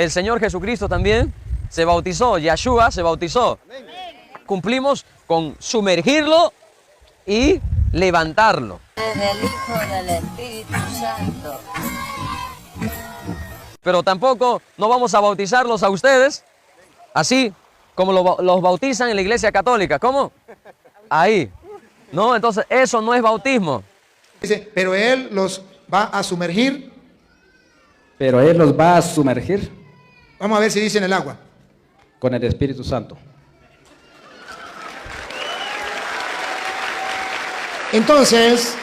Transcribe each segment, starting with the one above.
el Señor Jesucristo también se bautizó, Yeshua se bautizó. Cumplimos con sumergirlo y levantarlo. Es el Hijo del Espíritu Santo. Pero tampoco no vamos a bautizarlos a ustedes así como los bautizan en la Iglesia Católica. ¿Cómo? Ahí. No, entonces eso no es bautismo. Dice, pero Él los va a sumergir. Pero Él los va a sumergir Vamos a ver si dice en el agua. con el Espíritu Santo. Entonces,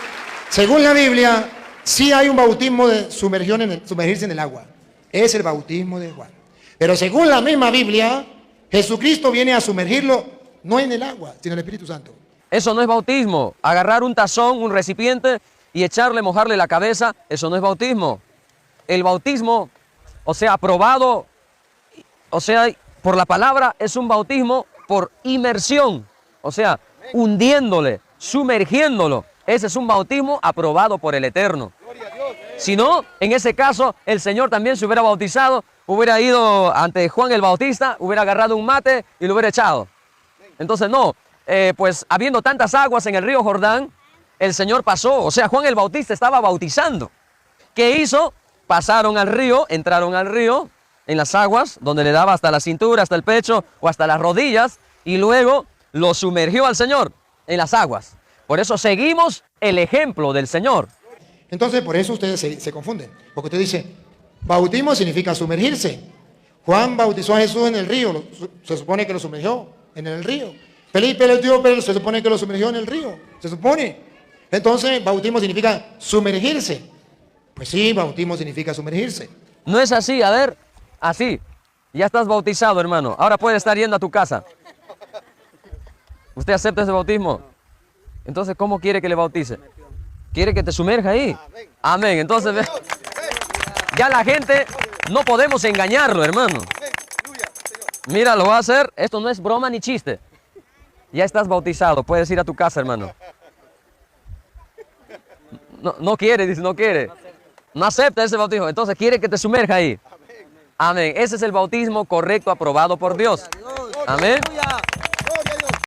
según la Biblia, sí hay un bautismo de sumergirse en el agua. Es el bautismo de Juan. Pero según la misma Biblia, Jesucristo viene a sumergirlo no en el agua, sino en el Espíritu Santo. Eso no es bautismo. Agarrar un tazón, un recipiente y echarle, mojarle la cabeza, eso no es bautismo. El bautismo, o sea, aprobado, o sea, por la palabra, es un bautismo por inmersión. O sea, hundiéndole, sumergiéndolo. Ese es un bautismo aprobado por el Eterno. Si no, en ese caso, el Señor también se hubiera bautizado, hubiera ido ante Juan el Bautista, hubiera agarrado un mate y lo hubiera echado. Entonces no, pues habiendo tantas aguas en el río Jordán, el Señor pasó, o sea, Juan el Bautista estaba bautizando. ¿Qué hizo? Pasaron al río, entraron al río, en las aguas, donde le daba hasta la cintura, hasta el pecho o hasta las rodillas, y luego lo sumergió al Señor en las aguas. Por eso seguimos el ejemplo del Señor. Entonces, por eso ustedes se confunden. Porque usted dice, bautismo significa sumergirse. Juan bautizó a Jesús en el río, se supone que lo sumergió en el río. Felipe le dio, pero se supone que lo sumergió en el río, se supone. Entonces, bautismo significa sumergirse. Pues sí, bautismo significa sumergirse. No es así, a ver, así. Ya estás bautizado, hermano. Ahora puedes estar yendo a tu casa. ¿Usted acepta ese bautismo? Entonces, ¿cómo quiere que le bautice? ¿Quiere que te sumerja ahí? Amén. Entonces, ya la gente, no podemos engañarlo, hermano. Mira, lo va a hacer. Esto no es broma ni chiste. Ya estás bautizado. Puedes ir a tu casa, hermano. No, no quiere, dice, no quiere. No acepta ese bautismo. Entonces, quiere que te sumerja ahí. Amén. Ese es el bautismo correcto, aprobado por Dios. Amén.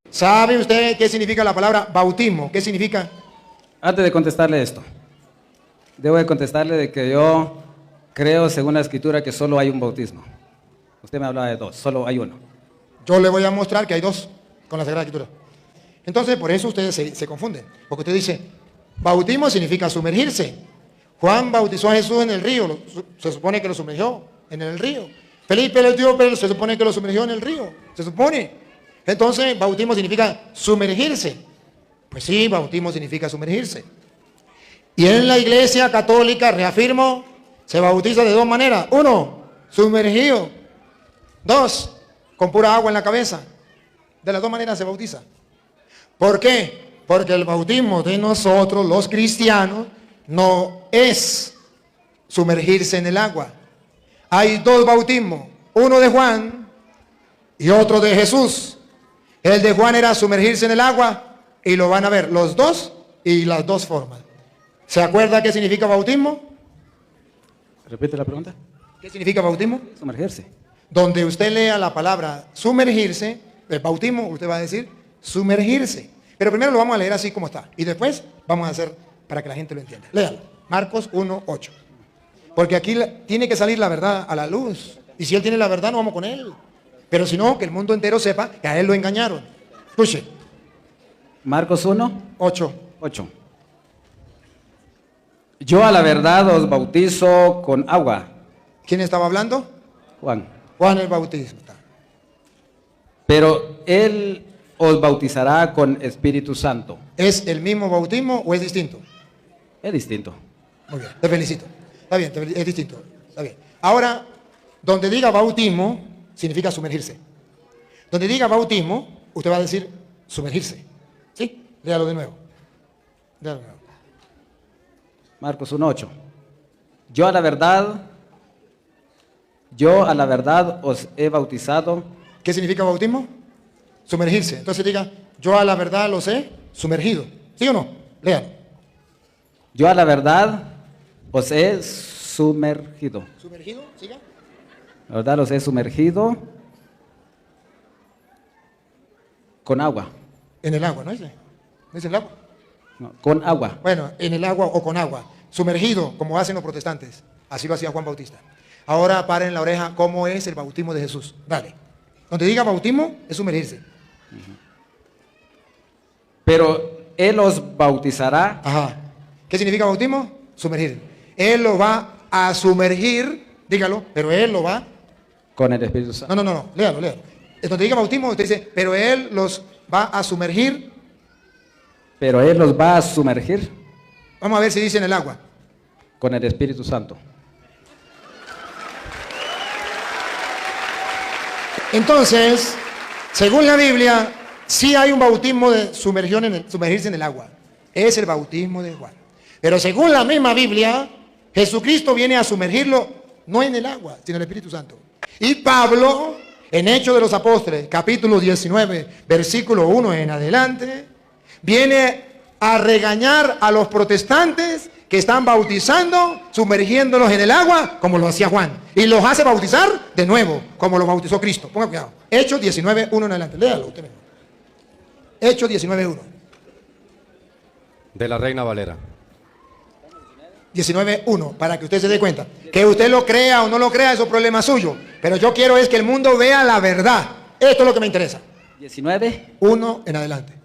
¿Sabe usted qué significa la palabra bautismo? ¿Qué significa? Antes de contestarle esto, debo de contestarle de que yo creo, según la Escritura, que solo hay un bautismo. Usted me hablaba de dos, solo hay uno. Yo le voy a mostrar que hay dos con la Sagrada Escritura. Entonces, por eso ustedes se confunden. Porque usted dice, bautismo significa sumergirse. Juan bautizó a Jesús en el río, se supone que lo sumergió en el río. Felipe le dio, pero se supone que lo sumergió en el río, se supone. Entonces, bautismo significa sumergirse. Pues sí, bautismo significa sumergirse. Y en la Iglesia Católica, reafirmo, se bautiza de dos maneras. Uno, sumergido. Dos, con pura agua en la cabeza. De las dos maneras se bautiza. ¿Por qué? Porque el bautismo de nosotros, los cristianos, no es sumergirse en el agua. Hay dos bautismos, uno de Juan y otro de Jesús. El de Juan era sumergirse en el agua y lo van a ver los dos y las dos formas. ¿Se acuerda qué significa bautismo? ¿Repite la pregunta? ¿Qué significa bautismo? Sumergirse. Donde usted lea la palabra sumergirse, el bautismo, usted va a decir sumergirse. Pero primero lo vamos a leer así como está. Y después vamos a hacer para que la gente lo entienda. Léalo. Marcos 1:8. Porque aquí tiene que salir la verdad a la luz. Y si él tiene la verdad, no vamos con él. Pero si no, que el mundo entero sepa que a él lo engañaron. Escuche. Marcos 1, 8. 8. Yo a la verdad os bautizo con agua. ¿Quién estaba hablando? Juan. Juan el Bautista. Pero Él os bautizará con Espíritu Santo. ¿Es el mismo bautismo o es distinto? Es distinto. Muy bien, te felicito. Está bien, es distinto. Está bien. Ahora, donde diga bautismo, significa sumergirse. Donde diga bautismo, usted va a decir sumergirse. ¿Sí? Léalo de nuevo. Léalo de nuevo. Marcos 1:8. Yo a la verdad os he bautizado. ¿Qué significa bautismo? Sumergirse. Entonces diga, yo a la verdad los he sumergido. ¿Sí o no? Léalo. Yo a la verdad os he sumergido. ¿Sumergido? Siga. La verdad los he sumergido con agua. En el agua, ¿no dice? ¿No dice el agua? No, con agua. Bueno, en el agua o con agua. Sumergido, como hacen los protestantes. Así lo hacía Juan Bautista. Ahora paren la oreja, ¿cómo es el bautismo de Jesús? Dale. Donde diga bautismo, es sumergirse. Pero Él los bautizará. Ajá. ¿Qué significa bautismo? Sumergir. Él lo va a sumergir, dígalo, pero Él lo va. Con el Espíritu Santo. No, léalo. Donde diga bautismo, usted dice, pero Él los va a sumergir. Pero Él los va a sumergir Vamos a ver si dice en el agua. con el Espíritu Santo. Entonces, según la Biblia, sí hay un bautismo de sumergirse en el agua. Es el bautismo de Juan. Pero según la misma Biblia, Jesucristo viene a sumergirlo no en el agua, sino en el Espíritu Santo. Y Pablo, en Hechos de los Apóstoles, capítulo 19, versículo 1 en adelante, viene a regañar a los protestantes que están bautizando, sumergiéndolos en el agua, como lo hacía Juan. Y los hace bautizar de nuevo, como lo bautizó Cristo. Ponga cuidado. Hechos 19, 1 en adelante. Léalo usted mismo. Hechos 19, 1. De la Reina Valera. 19.1, para que usted se dé cuenta. Que usted lo crea o no lo crea, eso es problema suyo. Pero yo quiero es que el mundo vea la verdad. Esto es lo que me interesa. 19. 1 en adelante.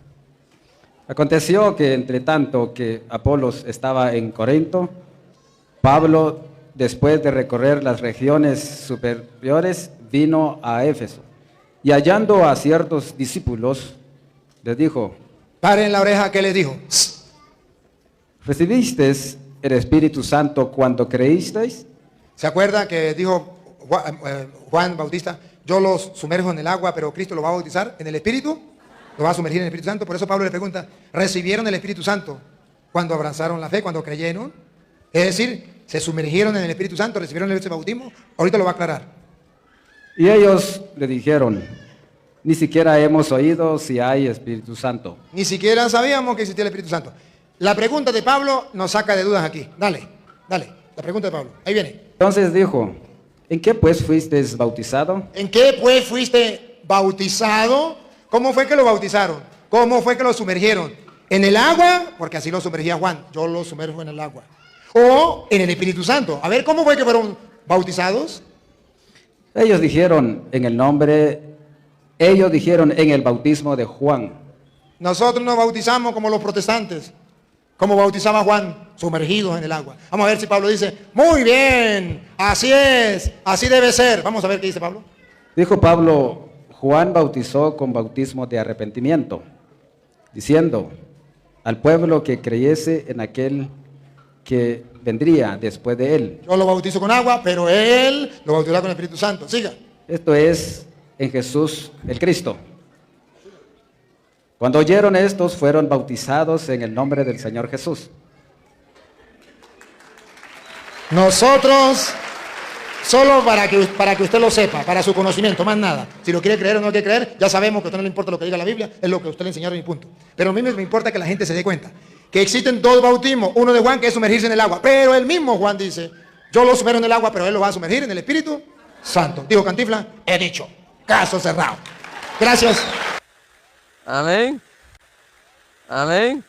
Aconteció que entre tanto que Apolos estaba en Corinto, Pablo, después de recorrer las regiones superiores, vino a Éfeso. Y hallando a ciertos discípulos, les dijo: Paren la oreja, ¿qué les dijo? ¿recibisteis el Espíritu Santo cuando creísteis? ¿Se acuerda que dijo Juan Bautista, yo los sumerjo en el agua, pero Cristo lo va a bautizar en el Espíritu? Lo va a sumergir en el Espíritu Santo. Por eso Pablo le pregunta, ¿recibieron el Espíritu Santo cuando abrazaron la fe, cuando creyeron? Es decir, ¿se sumergieron en el Espíritu Santo, recibieron ese bautismo? Ahorita lo va a aclarar. Y ellos le dijeron: ni siquiera hemos oído si hay Espíritu Santo. Ni siquiera sabíamos que existía el Espíritu Santo. La pregunta de Pablo nos saca de dudas aquí. Dale. La pregunta de Pablo. Ahí viene. Entonces dijo: ¿en qué pues fuisteis bautizado? ¿En qué pues fuiste bautizado? ¿Cómo fue que lo bautizaron? ¿Cómo fue que lo sumergieron? ¿En el agua? Porque así lo sumergía Juan. Yo lo sumerjo en el agua. ¿O en el Espíritu Santo? A ver, ¿cómo fue que fueron bautizados? Ellos dijeron en el bautismo de Juan. Nosotros nos bautizamos como los protestantes. Como bautizaba Juan, sumergidos en el agua. Vamos a ver si Pablo dice, muy bien, así es, así debe ser. Vamos a ver qué dice Pablo. Dijo Pablo: Juan bautizó con bautismo de arrepentimiento, diciendo al pueblo que creyese en aquel que vendría después de él. Yo lo bautizo con agua, pero él lo bautizará con el Espíritu Santo. Siga. Esto es en Jesús el Cristo. Cuando oyeron estos, fueron bautizados en el nombre del Señor Jesús. Nosotros, solo para que usted lo sepa, para su conocimiento, más nada. Si lo quiere creer o no lo quiere creer, ya sabemos que a usted no le importa lo que diga la Biblia, es lo que a usted le enseñaron y punto. Pero a mí me importa que la gente se dé cuenta que existen dos bautismos, uno de Juan que es sumergirse en el agua, pero el mismo Juan dice, yo lo sumerjo en el agua, pero él lo va a sumergir en el Espíritu Santo. Dijo Cantinflas, he dicho, caso cerrado. Gracias. Amén. Amén.